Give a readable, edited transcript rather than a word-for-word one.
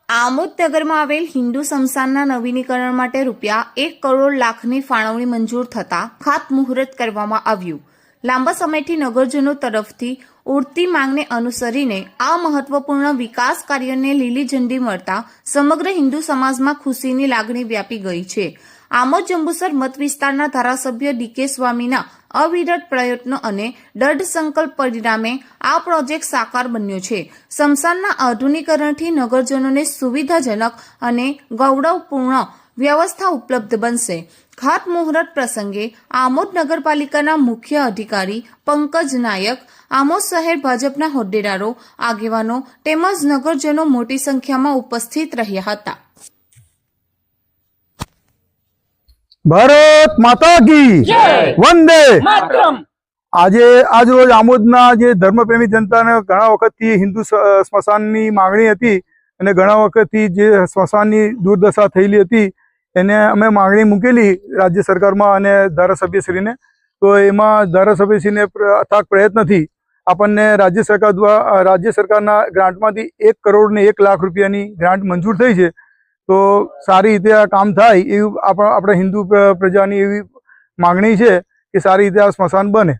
આમોદનગરમાં આવેલ હિન્દુ સ્મશાનના નવીનીકરણ માટે ₹1 કરોડ લાખની ફાળવણી મંજૂર થતાં ખાતમુહૂર્ત કરવામાં આવ્યું। લાંબા સમયથી નગરજનો તરફથી ઉડતી માંગને અનુસરીને આ મહત્વપૂર્ણ વિકાસ કાર્યને લીલી ઝંડી મળતા સમગ્ર હિન્દુ સમાજમાં ખુશીની લાગણી વ્યાપી ગઈ છે। આમોદ જંબુસર મત વિસ્તારના ધારાસભ્ય ડીકે સ્વામીના અવિરત પ્રયત્નો અને દૃઢ સંકલ્પ પરિણામે આ પ્રોજેક્ટ સાકાર બન્યો છે। સ્મશાનના આધુનિકરણથી નગરજનોને સુવિધાજનક અને ગૌરવપૂર્ણ વ્યવસ્થા ઉપલબ્ધ બનશે। ખાતમુહૂર્ત પ્રસંગે આમોદ નગરપાલિકાના મુખ્ય અધિકારી પંકજ નાયક, આમોદ શહેર ભાજપના હોદ્દેદારો, આગેવાનો તેમજ નગરજનો મોટી સંખ્યામાં ઉપસ્થિત રહ્યા હતા। भारत माता की वंदे मातरम। आज रोज आमोदना जे धर्मप्रेमी जनताने घणा वखतथी हिंदू स्मशाननी मागणी हती अने घणा वखतथी जे स्मशाननी दुर्दशा थयेली हती एने अमे मागणी मूकेली राज्य सरकारमा अने धारासभ्यश्रीने। तो एमां धारासभ्यश्रीने अथाक प्रयत्नथी आपणने राज्य सरकार द्वारा राज्य सरकारना ग्रांटमांथी 1 करोड़ ने 1 लाख रूपियानी ग्रांट मंजूर थई छे। तो सारी रीते आ काम थाय एवी आपणे हिंदू प्रजानी एवी मागणी छे कि सारी रीते आ स्मशान बने।